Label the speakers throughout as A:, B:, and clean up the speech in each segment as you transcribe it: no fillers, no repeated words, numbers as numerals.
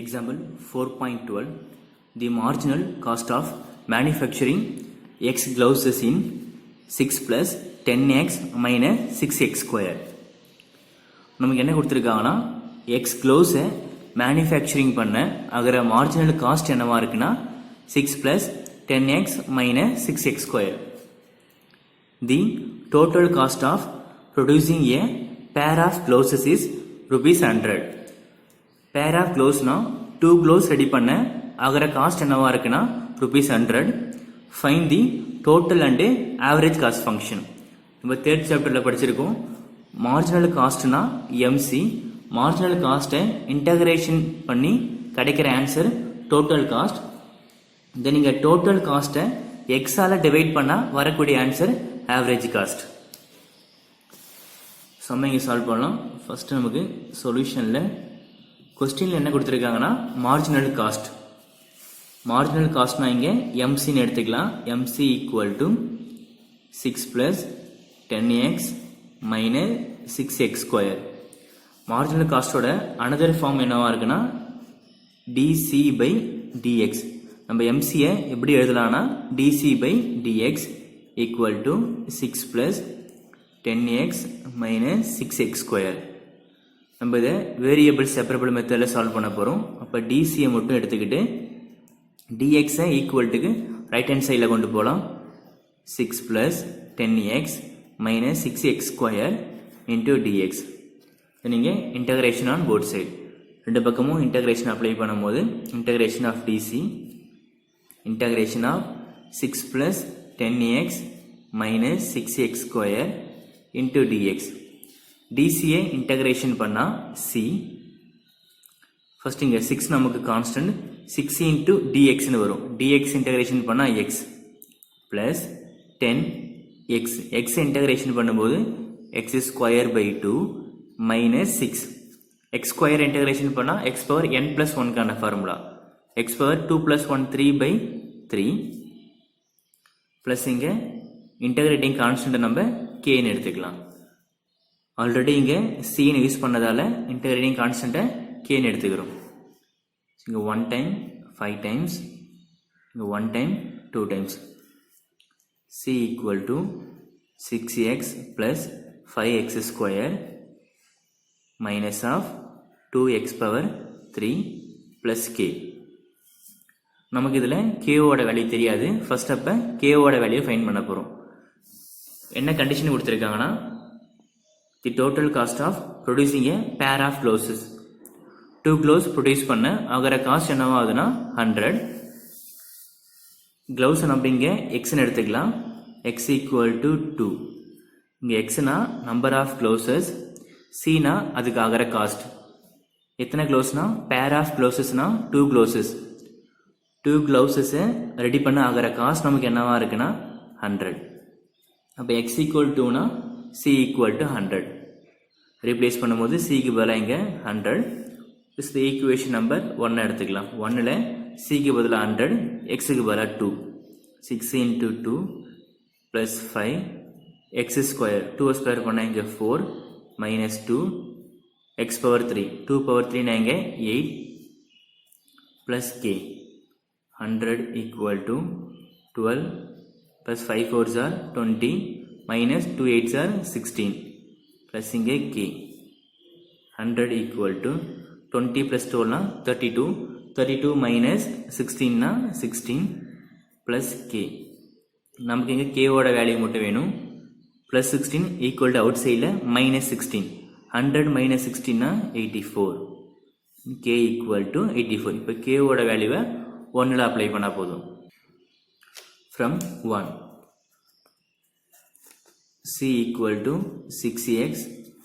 A: Example 4.12. The marginal cost of manufacturing X gloves is in 6 plus 10x minus 6x square. நமக்கு என்ன கொடுத்துருக்காங்கன்னா X gloves manufacturing பண்ண அகர marginal cost என்னவா இருக்குன்னா 6 plus 10x minus 6x square. The total cost of producing a pair of gloves is rupees 100. pair of gloves na 2 gloves ready பண்ண அகர cost என்னவா இருக்குன்னா rupees 100. find the total and average cost function. நம்ம third சாப்டர்ல படிச்சிருக்கோம். Marginal காஸ்ட்னா MC, marginal காஸ்ட்டை integration பண்ணி கிடைக்கிற ஆன்சர் டோட்டல் காஸ்ட். தென் நீங்க டோட்டல் காஸ்ட்டை x ஆல டிவைட் பண்ணா வரக்கூடிய ஆன்சர் ஆவரேஜ் காஸ்ட். சம்ம இங்க சால்வ் பண்ணலாம். ஃபர்ஸ்ட் நமக்கு சொல்யூஷன்ல क्वेश्चनல என்ன கொடுத்திருக்காங்கன்னா மார்ஜினல் காஸ்ட். மார்ஜினல் காஸ்ட்னா இங்க MC ன்னு எடுத்துக்கலாம். MC equal to 6 plus 10x minus 6x square. Marginal காஸ்டோட another ஃபார்ம் என்னவா இருக்குன்னா DC by dx. நம்ம MC யை எப்படி எழுதலாம்னா DC by dx equal to 6 plus 10x minus 6x square. நம்ம இதை வேரியபிள் செப்பரபிள் மெத்தடில் சால்வ் பண்ண போகிறோம். அப்போ டிசியை மட்டும் எடுத்துக்கிட்டு டிஎக்ஸை ஈக்குவல்ட்டுக்கு ரைட் ஹேண்ட் சைடில் கொண்டு போகலாம். 6 plus 10x minus 6x square into dx. நீங்கள் இன்டகிரேஷன் ஆன் போத் சைடு ரெண்டு பக்கமும் இன்டகிரேஷன் அப்ளை பண்ணும்போது integration of DC integration of 6 plus 10x minus 6x square into dx. டிசியை இன்டகிரேஷன் பண்ணா சி. ஃபர்ஸ்ட் இங்க 6 நமக்கு கான்ஸ்டன்ட் 6 into dx ன்னு வரும். dx இன்டகிரேஷன் பண்ணா x plus 10x. x integration பண்ணும்போது x square by 2 minus 6. x square integration பண்ணா x power n plus 1 கான formula. x power 2 plus 1 3 by 3 plus இங்க இன்டகிரேட்டிங் கான்ஸ்டன்ட் நம்ம k ன்னு எடுத்துக்கலாம். ஆல்ரெடி இங்கே சின்னு யூஸ் பண்ணதால இன்டகிரேட்டிங் கான்ஸ்டன்ட்டை கேன்னு எடுத்துக்கிறோம். இங்கே 1 டைம் 5 டைம்ஸ், இங்கே 1 time 2 times. C equal to 6x plus 5x square minus of 2x power 3 plus k. நமக்கு இதில் கேவோட வேல்யூ தெரியாது. ஃபர்ஸ்ட் அப்போ கேவோட வேல்யூ ஃபைண்ட் பண்ண போகிறோம். என்ன கண்டிஷன் கொடுத்துருக்காங்கன்னா the total cost of producing a pair of gloves. 2 gloves produce பண்ண அகர காஸ்ட் என்னவா ஆகுதுன்னா 100. gloves நம்ம இங்க x ன்னு எடுத்துக்கலாம். x equal to 2. இங்க x னா number of gloves, c னா அதுக்கு அகர காஸ்ட். எத்தனை gloves னா pair of gloves னா 2 gloves. 2 gloves ரெடி பண்ண அகர காஸ்ட் நமக்கு என்னவா இருக்குன்னா 100. அப்ப x equal to னா c equal to 100. ரீப்ளேஸ் பண்ணும்போது c க்கு பதிலா இங்க 100. this the equation number 1 எடுத்துக்கலாம். 1 ல c க்கு பதிலா 100, x க்கு பதிலா 2. 6 into 2 plus 5 x square. 2 square பண்ணா இங்க 4 minus 2 x power 3. 2 power 3 னா இங்க 8 plus k. 100 equal to 12 plus 5 4s are 20 minus 2 8s are 16 plus இங்கே k. 100 equal to 20 plus 12 னா 32. 32 minus 16 னா 16 plus k. நமக்கு இங்கே k ஓட வேல்யூ மட்டும் வேணும். plus 16 equal to அவுட் சைடில் minus 16. 100 minus 16 னா 84. k equal to 84. இப்போ k ஓட வேல்யூவை 1ல அப்ளை பண்ணா போதும். from 1 c equal to 6x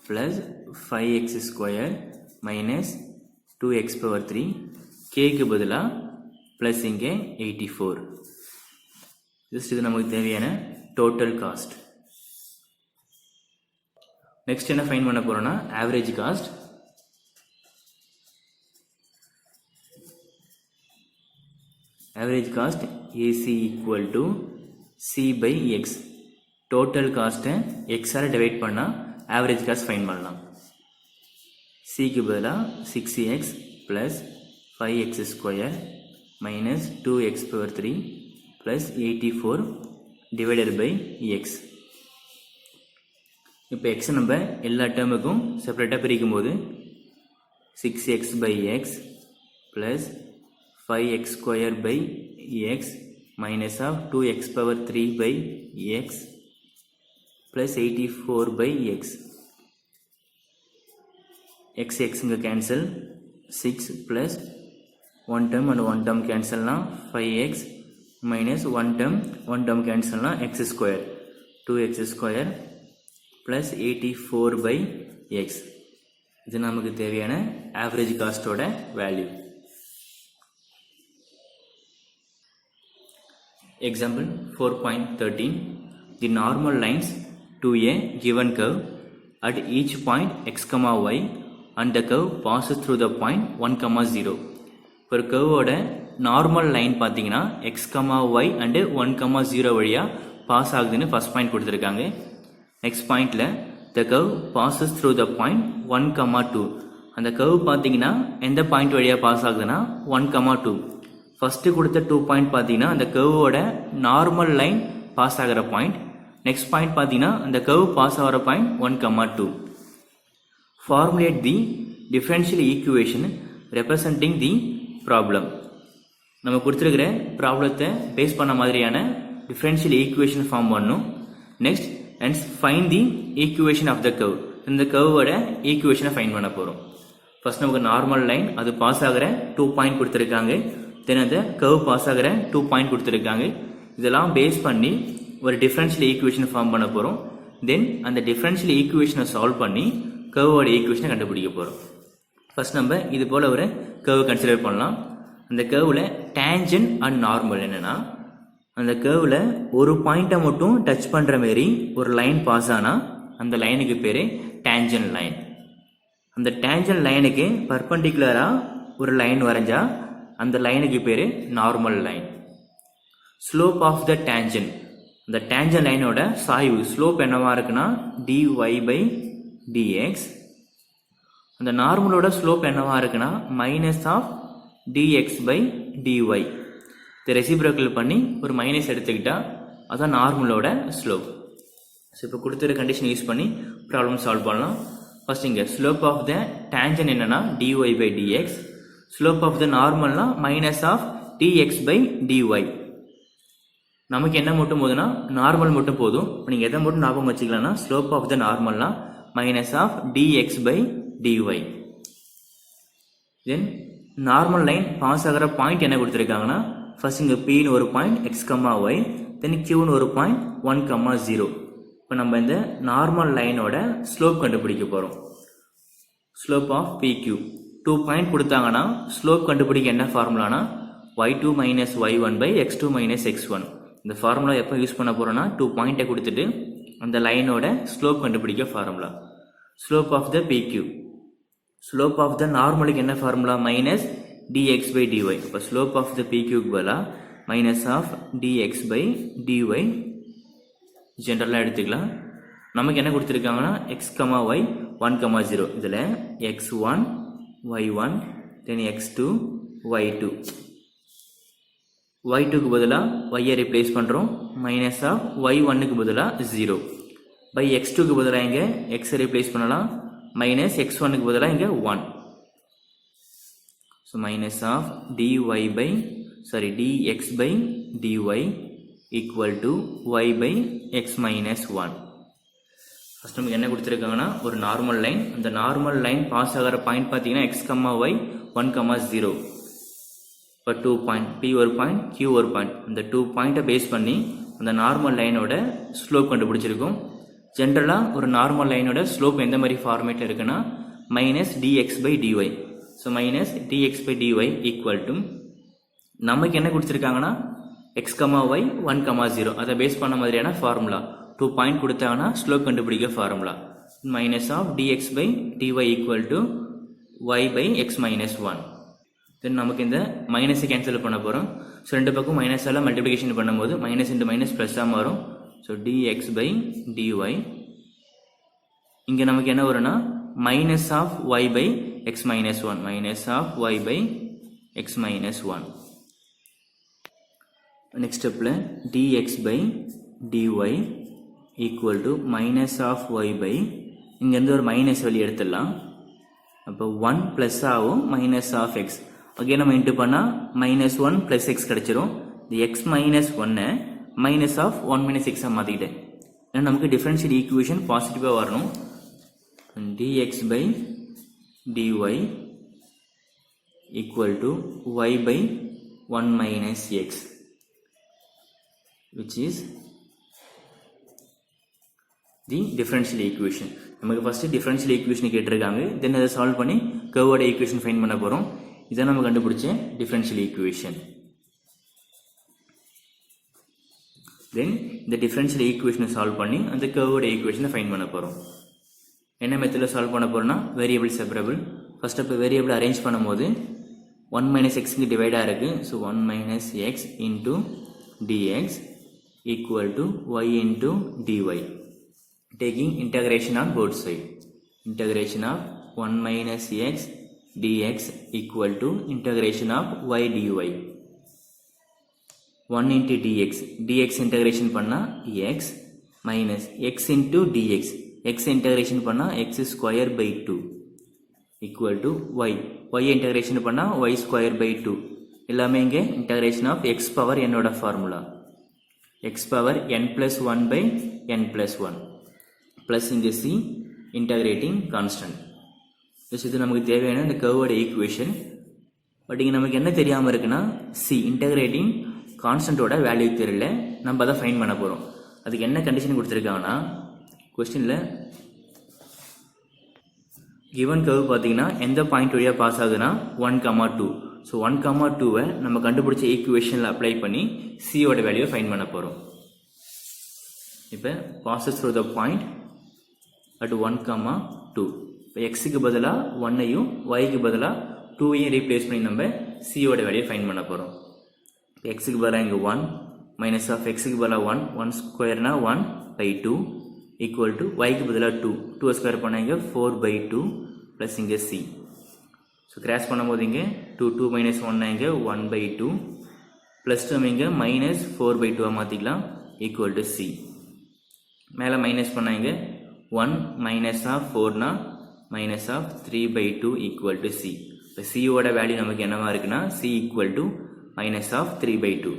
A: plus 5x square minus 2x power 3. k க்கு பதிலா plus இங்கே 84. ஜஸ்ட் இது நமக்கு தேவையான டோட்டல் காஸ்ட். நெக்ஸ்ட் என்ன ஃபைண்ட் பண்ண போறோம்னா average cost. Average cost AC equal to c by x. Total காஸ்ட்டை எக்ஸால் டிவைட் பண்ணால் ஆவரேஜ் காஸ்ட் ஃபைண்ட் பண்ணலாம். சிக்கு பதிலாக 6x plus 5x square minus 2x power 3 plus 84 divided by x. இப்போ x நம்ம எல்லா டேர்முக்கும் செப்பரேட்டாக பிரிக்கும் போது 6x by x plus 5x square by x minus of 2x power 3 by x plus 84 by x. x இங்க cancel 6 plus 1 term and 1 term cancel na 5x minus 1 term cancel na x square 2x square plus 84 by x. இது நமக்கு தேவையான average cost ஓட value. Example 4.13. The normal lines to a given curve at each point x, y and the curve passes through the point 1, 0. ஒரு curveோட normal line பார்த்தீங்கன்னா x, y and 1, 0 வழியா pass ஆகுதுன்னு first point கொடுத்துருக்காங்க. Next பாயிண்ட்ல the curve passes through the point 1, 2. அந்த curve பார்த்தீங்கன்னா எந்த point வழியா பாஸ் ஆகுதுன்னா 1, 2. ஃபர்ஸ்ட் கொடுத்த 2 பாயிண்ட் பார்த்தீங்கன்னா அந்த கர்வோட நார்மல் லைன் பாஸ் ஆகிற பாயிண்ட். நெக்ஸ்ட் பாயிண்ட் பார்த்தீங்கன்னா அந்த கர்வ் பாஸ் ஆகிற point 1, 2. Formulate the differential equation representing the problem. நம்ம கொடுத்துருக்கிற ப்ராப்ளத்தை பேஸ் பண்ண மாதிரியான டிஃபரன்ஷியல் ஈக்குவேஷன் ஃபார்ம் பண்ணணும். Next and find the equation of the curve. இந்த கர்வோட ஈக்குவேஷனை ஃபைண்ட் பண்ண போகிறோம். ஃபர்ஸ்ட் நமக்கு நார்மல் லைன் அது பாஸ் ஆகிற 2 பாயிண்ட் கொடுத்துருக்காங்க. தென் அந்த கர்வ் பாஸ் ஆகிற 2 பாயிண்ட் கொடுத்துருக்காங்க. இதெல்லாம் பேஸ் பண்ணி ஒரு டிஃபரன்ஷியல் ஈக்குவேஷன் ஃபார்ம் பண்ண போகிறோம். தென் அந்த டிஃபரன்ஷியல் ஈக்குவேஷனை சால்வ் பண்ணி கர்வோட ஈக்குவேஷனை கண்டுபிடிக்க போகிறோம். ஃபர்ஸ்ட் நம்ம இது போல் ஒரு கர்வ் கன்சிடர் பண்ணலாம். அந்த கர்வில் டேஞ்சன்ட் அண்ட் நார்மல் என்னென்னா, அந்த கர்வில் ஒரு பாயிண்ட்டை மட்டும் டச் பண்ணுற மாரி ஒரு லைன் பாஸ் ஆனால் அந்த லைனுக்கு பேர் டேஞ்சன்ட் லைன். அந்த டேஞ்சன்ட் லைனுக்கு பர்பண்டிகுலராக ஒரு லைன் வரைஞ்சா அந்த லைனுக்கு பேர் normal line. Slope of the tangent, அந்த டேஞ்சன்ட் லைனோட சாய்வு ஸ்லோப் என்னவா இருக்குன்னா dy by dx. அந்த நார்மலோட ஸ்லோப் என்னவா இருக்குன்னா minus of dx by dy. இதை ரெசிப்ரோக்கல் பண்ணி ஒரு மைனஸ் எடுத்துக்கிட்டா அதான் நார்மலோட ஸ்லோப். ஸோ இப்போ கொடுத்துற கண்டிஷன் யூஸ் பண்ணி ப்ராப்ளம் சால்வ் பண்ணலாம். ஃபர்ஸ்ட் இங்கே ஸ்லோப் ஆஃப் த டேஞ்சன்ட் என்னன்னா dy by dx. Slope of the நார்மல்னா minus of dx by dy. நமக்கு என்ன மட்டும் போதுன்னா நார்மல் மட்டும் போதும். நீங்கள் எதை மட்டும் ஞாபகம் வச்சுக்கலாம்னா ஸ்லோப் ஆஃப் த நார்மல்னா minus of dx by dy. Then normal line pass ஆகிற பாயிண்ட் என்ன கொடுத்துருக்காங்கன்னா ஃபர்ஸ்ட் இங்கே Pன்னு ஒரு பாயிண்ட் x, y, தென் Qன்னு ஒரு பாயிண்ட் 1, 0. இப்போ நம்ம இந்த நார்மல் லைனோட ஸ்லோப் கண்டுபிடிக்க போகிறோம். ஸ்லோப் ஆஃப் PQ 2 பாயிண்ட் கொடுத்தாங்கன்னா ஸ்லோப் கண்டுபிடிக்க என்ன ஃபார்முலானா y2 minus y1 by x2 minus x1. இந்த ஃபார்முலா எப்போ யூஸ் பண்ண போகிறோன்னா 2 பாயிண்ட்டை கொடுத்துட்டு அந்த லைனோட ஸ்லோப் கண்டுபிடிக்க formula. Slope of the PQ, slope of the நார்மலுக்கு என்ன formula minus dx by dy. இப்போ ஸ்லோப் ஆஃப் த PQக்கு பதிலாக minus of dx by dy ஜென்ரலாக எடுத்துக்கலாம். நமக்கு என்ன கொடுத்துருக்காங்கன்னா x, y 1, 0. இதில் x1 y1 then x2 y2. y2க்கு பதிலாக y ரிப்ளேஸ் பண்ணுறோம். மைனஸ் ஆஃப் y1க்கு பதிலாக 0 பை x2க்கு பதிலாக இங்கே x ரிப்ளேஸ் பண்ணலாம். மைனஸ் x1க்கு பதிலாக இங்கே 1. So minus of dx by dy equal to y by x minus 1. First நமக்கு என்ன கொடுத்துருக்காங்கன்னா ஒரு நார்மல் லைன். அந்த நார்மல் லைன் பாஸ் ஆகிற பாயிண்ட் பார்த்தீங்கன்னா x, y 1, 0. இப்போ 2 பாயிண்ட் P ஒரு பாயிண்ட் Q ஒரு பாயிண்ட். அந்த 2 பாயிண்ட்டை பேஸ் பண்ணி அந்த நார்மல் லைனோட ஸ்லோப் கண்டுபிடிச்சிருக்கோம். ஜென்ரலாக ஒரு நார்மல் லைனோட ஸ்லோப் எந்த மாதிரி ஃபார்மேட்டில் இருக்குன்னா minus dx by dy. So minus dx by dy equal to நமக்கு என்ன கொடுத்துருக்காங்கன்னா x, y 1, 0. அதை பேஸ் பண்ண மாதிரியான ஃபார்முலா 2 பாயிண்ட் கொடுத்தாங்கன்னா ஸ்லோப் கண்டுபிடிக்க formula minus of dx by dy equal to y by x minus 1. Then நமக்கு இந்த மைனஸை கேன்சல் பண்ண போகிறோம். ஸோ ரெண்டு பக்கம் மைனஸால் மல்டிப்ளிகேஷன் பண்ணும்போது மைனஸ் இன்ட்டு மைனஸ் ப்ளஸ்ஸாக மாறும். So dx by dy. இங்கே நமக்கு என்ன வரும்னா minus of y by x minus 1. Minus of y by x minus 1. Next step dx by dy equal to minus of y by இங்கேருந்து ஒரு minus வெளியே எடுத்துடலாம். அப்போ 1 ப்ளஸ் ஆகும் மைனஸ் ஆஃப் எக்ஸ். ஓகே, நம்ம இன்ட்டு பண்ணால் மைனஸ் 1 ப்ளஸ் எக்ஸ் கிடச்சிரும். இந்த x minus 1 minus of 1 minus எக்ஸாக மாற்றிக்கிட்டேன். ஏன்னா நமக்கு டிஃபரன்ஷியல் ஈக்குவேஷன் பாசிட்டிவாக வரணும். dx by dy equal to y by 1 minus x, which is the differential equation. நமக்கு ஃபர்ஸ்ட் differential equation கேட்டிருக்காங்க, தென் அதை சால்வ் பண்ணி கர்வோட ஈக்குவேஷன் ஃபைண்ட் பண்ண போகிறோம். இதை நம்ம கண்டுபிடிச்ச differential equation. தென் இந்த differential equation சால்வ் பண்ணி அந்த கர்வோட ஈக்குவேஷனை ஃபைண்ட் பண்ண போகிறோம். என்ன மெத்தடில் சால்வ் பண்ண போகிறோம்னா வேரியபிள் செப்பரபிள். ஃபர்ஸ்ட் அப்போ வேரியபிள் அரேஞ்ச் பண்ணும்போது 1 மைனஸ் எக்ஸுக்கு டிவைடாக இருக்குது. So 1 minus X into dx equal to y into dy. Taking integration on both sides. Integration of 1 minus x dx equal to integration of y dy. 1 into dx. dx integration பண்ணா x minus x into dx. x integration பண்ணா x square by 2 equal to y. y integration பண்ணா y square by 2. எல்லாமே இங்கே integration of x power n ஓட formula. x power n plus 1 by n plus 1. plus இங்கே c integrating constant. இது நமக்கு தேவையான இந்த கர்வோட ஈக்குவேஷன். பட் இங்கே நமக்கு என்ன தெரியாமல் இருக்குன்னா c integrating கான்ஸ்டன்ட்டோட வேல்யூ தெரியல, நம்ம அதை ஃபைண்ட் பண்ண போகிறோம். அதுக்கு என்ன கண்டிஷன் கொடுத்துருக்காங்கன்னா கொஸ்டினில் கிவன் கர்வ் பார்த்தீங்கன்னா எந்த பாயிண்ட் வழியாக பாஸ் ஆகுதுன்னா 1,2. ஸோ 1,2வை நம்ம கண்டுபிடிச்ச ஈக்குவேஷனில் அப்ளை பண்ணி சியோட வேல்யூவை ஃபைண்ட் பண்ண போகிறோம். இப்போ bosses through the point at 1,2. இப்போ எக்ஸுக்கு பதிலாக 1ஐயும் ஒய்க்கு பதிலாக 2ஐயும் ரீப்ளேஸ் பண்ணி நம்ம சியோட வேல்யூவை ஃபைண்ட் பண்ண போகிறோம். இப்போ எக்ஸுக்கு பதிலாக இங்கே 1 மைனஸ் ஆஃப் எக்ஸுக்கு பதிலாக 1 ஸ்கொயர்னா 1 by 2 ஈக்குவல் டு ஒய்க்கு பதிலாக 2 ஸ்கொயர் பண்ணாங்க 4 by 2 ப்ளஸ் இங்கே சி. ஸோ கிராஸ் பண்ணும்போது இங்கே 2 மைனஸ் 1 இங்கே 1 by 2 ப்ளஸ் 2 இங்கே மைனஸ் 4 by 2 மாற்றிக்கலாம் ஈக்குவல் டு சி. மேலே மைனஸ் பண்ணாங்க 1 மைனஸ் ஆஃப் 4னா minus of 3 by 2 equal to c. இப்போ சியோட வேல்யூ நமக்கு என்னவா இருக்குன்னா c equal to minus of 3 by 2.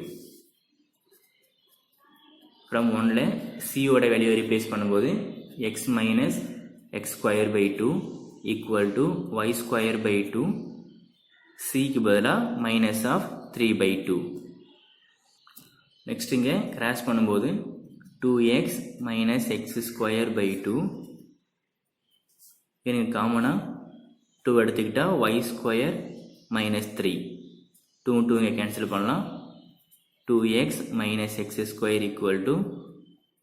A: From 1ல் சியோட வேல்யூவை ரீப்ளேஸ் பண்ணும்போது x minus x square by 2 equal to y square by 2, சிக்கு பதிலாக மைனஸ் ஆஃப் 3 by 2. நெக்ஸ்ட் இங்கே கிராஸ் பண்ணும்போது 2x minus x square by 2. எனக்கு காமனாக 2 எடுத்துக்கிட்டால் ஒய் ஸ்கொயர் மைனஸ் 3. 2 இங்கே கேன்சல் பண்ணலாம். 2x minus x square equal to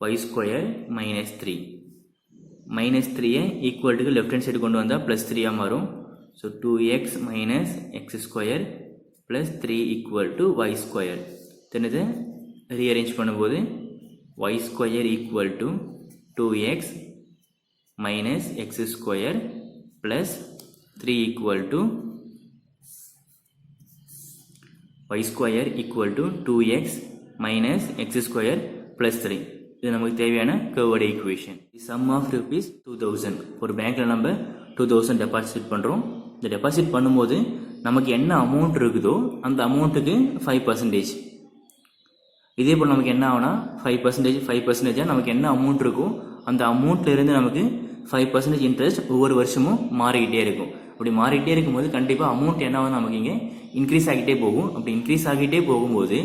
A: y square minus 3. minus 3 equal to left hand side கொண்டு வந்தால் plus 3 மாறும். so 2x minus x square plus 3 equal to y square. then இதை rearrange பண்ணும்போது y square equal to 2x minus x square plus 3 equal to y square equal to 2x minus x square plus 3. இது நமக்கு தேவையான கர்வோட equation. sum of rupees 2000. ஒரு பேங்க்ல நம்ம 2000 deposit பண்றோம். இந்த டெபாசிட் பண்ணும்போது நமக்கு என்ன அமௌண்ட் இருக்குதோ அந்த அமௌண்ட்டுக்கு 5%. இதே போல் நமக்கு என்ன ஆகுனா 5% நமக்கு என்ன அமௌண்ட் இருக்கோ அந்த அமௌண்ட்ல இருந்து நமக்கு 5% இன்ட்ரெஸ்ட் ஒவ்வொரு வருஷமும் மாறிக்கிட்டே இருக்கும். அப்படி மாறிக்கிட்டே இருக்கும்போது கண்டிப்பாக அமௌண்ட் என்ன ஆகும் நமக்கு இங்கே இன்க்ரீஸ் ஆகிட்டே போகும். அப்படி இன்க்ரீஸ் ஆகிட்டே போகும்போது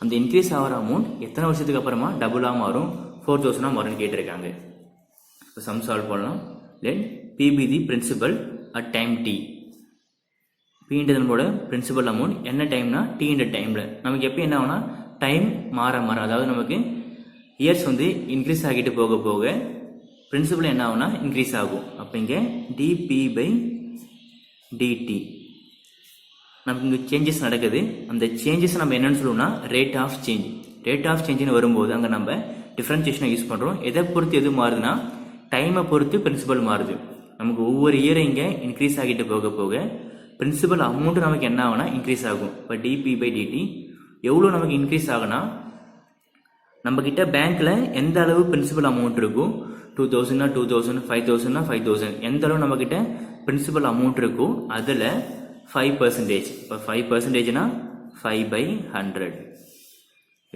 A: அந்த இன்க்ரீஸ் ஆகிற அமௌண்ட் எத்தனை வருஷத்துக்கு அப்புறமா டபுளாக மாறும், 4000 மாறும்னு கேட்டிருக்காங்க. இப்போ சம் சால்வ் பண்ணலாம். Then PP the principal at time T. பின்றது நம்மளோட பிரின்சிபல் அமௌண்ட் என்ன டைம்னா டீன்ற டைமில் நமக்கு எப்போ என்ன ஆகும்னா டைம் மாற அதாவது நமக்கு இயர்ஸ் இன்க்ரீஸ் ஆகிட்டு போக போக பிரின்சிபல் என்ன ஆகும்னா இன்க்ரீஸ் ஆகும். அப்போ இங்கே டிபி பை டிடி நமக்கு இங்கே சேஞ்சஸ் நடக்குது. அந்த சேஞ்சஸ் நம்ம என்னன்னு சொல்லுவோம்னா rate of change. Rate of சேஞ்சுன்னு வரும்போது அங்கே நம்ம டிஃப்ரென்சியேஷனை யூஸ் பண்ணுறோம். எதை பொறுத்து எது மாறுதுன்னா டைமை பொறுத்து பிரின்சிபல் மாறுது. நமக்கு ஒவ்வொரு இயரும் இங்கே இன்க்ரீஸ் ஆகிட்டு போக போக பிரின்சிபல் அமௌண்ட்டு நமக்கு என்ன ஆகுனா இன்க்ரீஸ் ஆகும். இப்போ dp/dt எவ்வளோ நமக்கு இன்க்ரீஸ் ஆகுனா நம்மக்கிட்ட பேங்க்கில் எந்த அளவு பிரின்சிபல் அமௌண்ட் இருக்கோ 2000 2000 5000 5000 எந்த அளவு நம்மக்கிட்ட பிரின்சிபல் அமௌண்ட் இருக்கோ அதில் 5%. இப்போ 5%னா 5/100.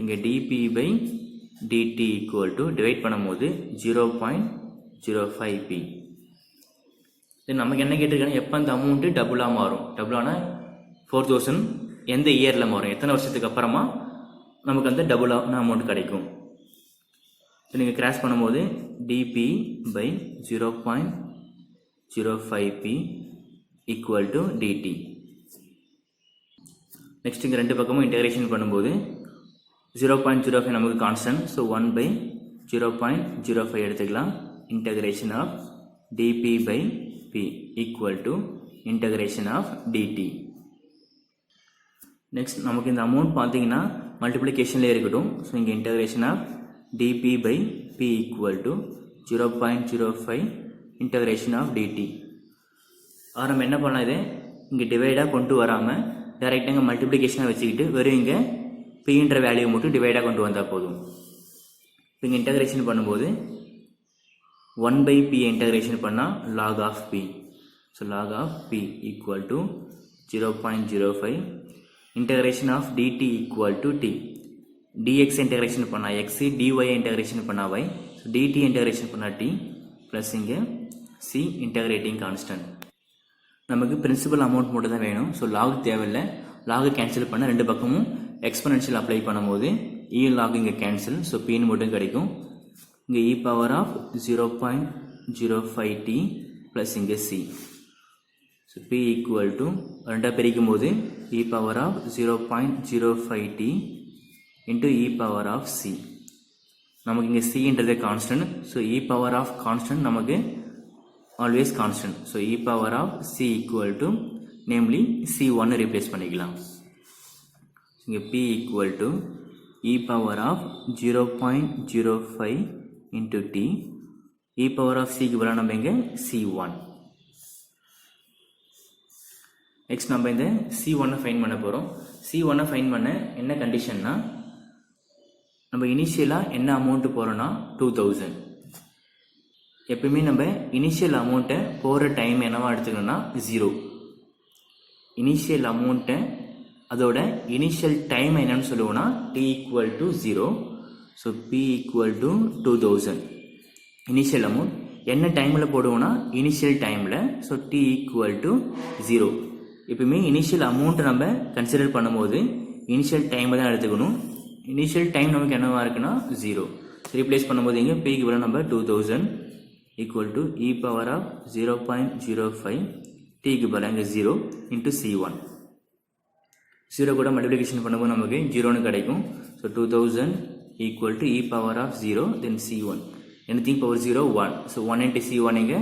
A: இங்கே dp/dt ஈக்குவல் டு டிவைட் பண்ணும்போது 0.05p. நமக்கு என்ன கேட்டிருக்காங்க, எப்போ அந்த அமௌண்ட்டு டபுளாக மாறும்? டபுளானா 4000 எந்த இயரில் மாறும், எத்தனை வருஷத்துக்கு அப்புறமா நமக்கு அந்த டபுளான அமௌண்ட் கிடைக்கும். நீங்கள் கிராஸ் பண்ணும்போது dp/0.05p equal to dt. Next இங்கே ரெண்டு பக்கமும் இன்டகிரேஷன் பண்ணும்போது 0.05 நமக்கு கான்ஸ்டன்ட். ஸோ 1/0.05 எடுத்துக்கலாம். Integration of dp/p equal to integration of dt. Next நமக்கு இந்த அமௌண்ட் பார்த்தீங்கன்னா மல்டிப்ளிகேஷன்லேயே இருக்கட்டும். ஸோ இங்கே integration of dp/p equal to 0.05 integration of dt. நம்ம என்ன பண்ணலாம், இது இங்கே டிவைடாக கொண்டு வராமல் டைரெக்டாக இங்கே மல்டிப்ளிகேஷனாக வச்சுக்கிட்டு வெறும் இங்கே pன்ற வேல்யூ மட்டும் டிவைடாக கொண்டு வந்தால் போதும். இப்போ இங்கே இன்டகிரேஷன் பண்ணும்போது 1/p இன்டகிரேஷன் பண்ணால் log of p. So log of p equal to 0.05 integration of dt equal to t. dx integration பண்ணால் x, dy இன்டகிரேஷன் பண்ணால் y, dt இன்டகிரேஷன் பண்ணால் t ப்ளஸ் இங்கே c இன்டகிரேட்டிங் கான்ஸ்டன்ட். நமக்கு principal amount மட்டும் தான் வேணும். So log தேவையில்லை. Log cancel பண்ண ரெண்டு பக்கமும் எக்ஸ்பொனென்ஷியல் அப்ளை பண்ணும்போது இ லாக் இங்கே கேன்சல். ஸோ பின்னு மட்டும் கிடைக்கும். இங்கே e⁻0.05t ப்ளஸ் இங்கே c. So p equal to ரெண்டாக பிரிக்கும் போது e⁻0.05t இன்ட்டு e⁻c. நமக்கு இங்கே cன்றது கான்ஸ்டன்ட். ஸோ e⁻ கான்ஸ்டன்ட் நமக்கு always constant. So e⁻c equal to namely c1 replace பண்ணிக்கலாம். இங்கே p equal to e⁻0.05 into t. e⁻c க்கு பதிலா நம்ம இங்கே c1. நெக்ஸ்ட் நம்ம இந்த c1 ஃபைண்ட் பண்ண போகிறோம். c1 ஃபைண்ட் பண்ண என்ன கண்டிஷன்னா, நம்ம இனிஷியலாக என்ன அமௌண்ட் போகிறோன்னா 2000. எப்பயுமே நம்ம இனிஷியல் அமௌண்ட்டை போகிற டைம் என்னவா எடுத்துக்கணும்னா 0. இனிஷியல் அமௌண்ட்டை அதோட இனிஷியல் டைம் என்னன்னு சொல்லுவோம்னா t equal to 0. So p equal to 2000. Initial amount என்ன டைமில் போடுவோம்னா இனிஷியல் டைமில். So t equal to 0. எப்பயுமே இனிஷியல் அமௌண்ட்டை நம்ம கன்சிடர் பண்ணும்போது இனிஷியல் டைமை தான் எடுத்துக்கணும். இனிஷியல் டைம் நமக்கு என்னவா இருக்குன்னா 0. ரீப்ளேஸ் பண்ணும்போது இங்கே pக்கு பதிலாக நம்ம 2000 equal to e⁻0.05 t க்கு பதிலாக இங்கே 0 into c1. 0 கூட மல்டிப்ளிகேஷன் பண்ணும்போது நமக்கு 0ன்னு கிடைக்கும். So 2000 equal to e⁻0 then c1. anything power 0 1. So 1 into c1 இங்கே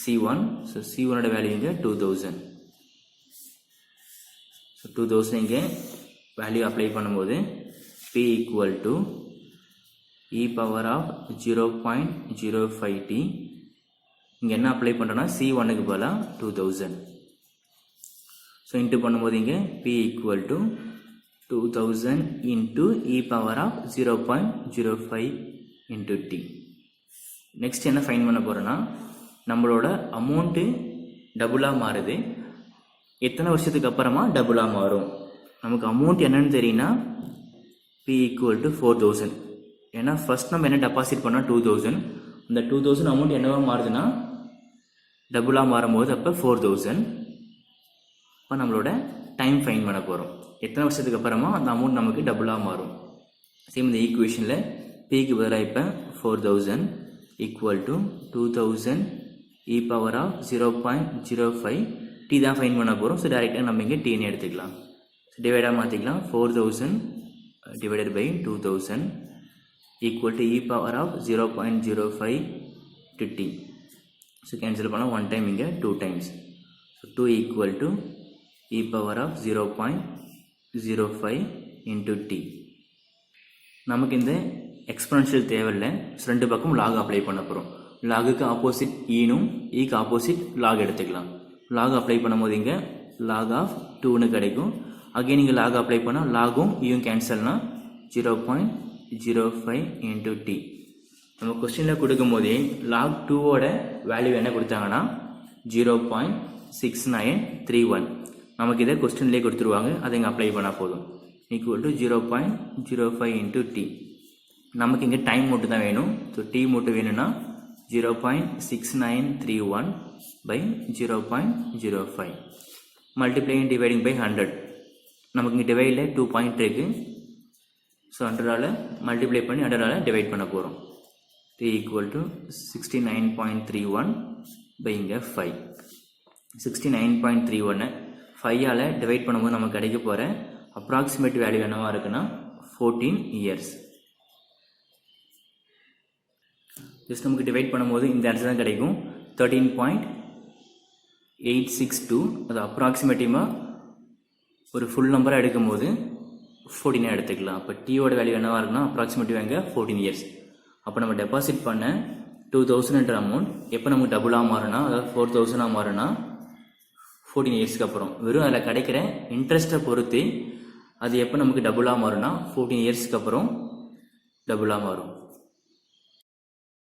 A: c1. ஸோ c1ஓட வேல்யூ இங்கே 2000. ஸோ 2000 இங்கே வேல்யூ அப்ளை பண்ணும்போது p equal to e⁻0.05t. இங்கே என்ன அப்ளை பண்ணுறோன்னா c1க்கு பதிலாக 2000. ஸோ இன்ட்டு பண்ணும்போது இங்கே p equal to 2000 into e⁻0.05 into t. Next என்ன ஃபைன் பண்ண போகிறோன்னா, நம்மளோட அமௌண்ட்டு டபுளாக மாறுது. எத்தனை வருஷத்துக்கு அப்புறமா டபுளாக மாறும்? நமக்கு அமௌண்ட் என்னன்னு தெரியும்னா p ஈக்குவல் டு 4000. ஏன்னா ஃபர்ஸ்ட் நம்ம என்ன டெபாசிட் பண்ணால் 2000. அந்த 2000 அமௌண்ட் என்னவா மாறுதுன்னா டபுளாக மாறும்போது அப்போ 4000. இப்போ நம்மளோட டைம் ஃபைன் பண்ண போகிறோம். எத்தனை வருஷத்துக்கு அப்புறமா அந்த அமௌண்ட் நமக்கு டபுளாக மாறும். சேம் இந்த ஈக்குவேஷனில் பிக்கு பதிலாக இப்போ 4000 ஈக்குவல் டு 2000 e⁻0.05 t தான் ஃபைன் பண்ண போகிறோம். ஸோ டேரெக்டாக நம்ம இங்கே டீன்னு எடுத்துக்கலாம். டிவைடாக மாற்றிக்கலாம். 4000 divided by 2000 equal to e⁻0.05 to t. So cancel பண்ணலாம். 1 time இங்கே 2 times. So 2 equal to e⁻0.05 into t. நமக்கு இந்த எக்ஸ்பொனன்ஷியல் தேவையில்லை. ரெண்டு பக்கம் லாக் அப்ளை பண்ண போகிறோம். லாகுக்கு ஆப்போசிட் ஈனும் ஈக்கு ஆப்போசிட் லாக் எடுத்துக்கலாம். லாக் அப்ளை பண்ணும்போது இங்கே லாக் ஆஃப் 2ன்னு கிடைக்கும். அகைன் நீங்கள் லாக் அப்ளை பண்ணால் லாகும் இயும் கேன்சல்னா 0.05 இன்ட்டு டி. நம்ம கொஸ்டினில் கொடுக்கும் போதே லாக் 2ஓட வேல்யூ என்ன கொடுத்தாங்கன்னா 0.6931. நமக்கு இதை கொஸ்டின்லேயே கொடுத்துருவாங்க, அதை இங்கே அப்ளை பண்ணால் போதும். Equal to 0.05 into t. நமக்கு இங்கே டைம் மட்டும் தான் வேணும். ஸோ டி மட்டும் வேணும்னா 0.6931 by 0.05 மல்டிப்ளைங் டிவைடிங் பை 100. நமக்கு இங்கே டிவைடில் 2 பாயிண்ட் இருக்குது. ஸோ 100ஆல் மல்டிப்ளை பண்ணி 100ஆல் டிவைட் பண்ண போகிறோம். டி ஈக்குவல் டு 69.31 பை இங்கே 5. 69.31 5ஆல் டிவைட் பண்ணும்போது நமக்கு கிடைக்க போகிற அப்ராக்சிமேட் வேல்யூ என்னவாக இருக்குன்னா 14 இயர்ஸ். ஜஸ்ட் நமக்கு டிவைட் பண்ணும்போது இந்த ஆன்சர் தான் கிடைக்கும். 13.862. அது அப்ராக்சிமேட்டிவாக ஒரு ஃபுல் நம்பராக எடுக்கும்போது 14 எடுத்துக்கலாம். அப்போ டீயோட வேல்யூ என்னவாக இருக்குன்னா அப்ராக்சிமேட்டிவ் எங்கே 14 இயர்ஸ். அப்போ நம்ம டெபாசிட் பண்ண 2000 அமௌண்ட் எப்போ நமக்கு டபுளாக மாறுனா, அதாவது 4000 மாறுனா 14 இயர்ஸ்க்கு அப்புறம். வெறும் அதில் கிடைக்கிற இன்ட்ரெஸ்ட்டை பொறுத்து அது எப்போ நமக்கு டபுளாக மாறுனா 14 இயர்ஸ்க்கு அப்புறம் டபுளாக மாறும்.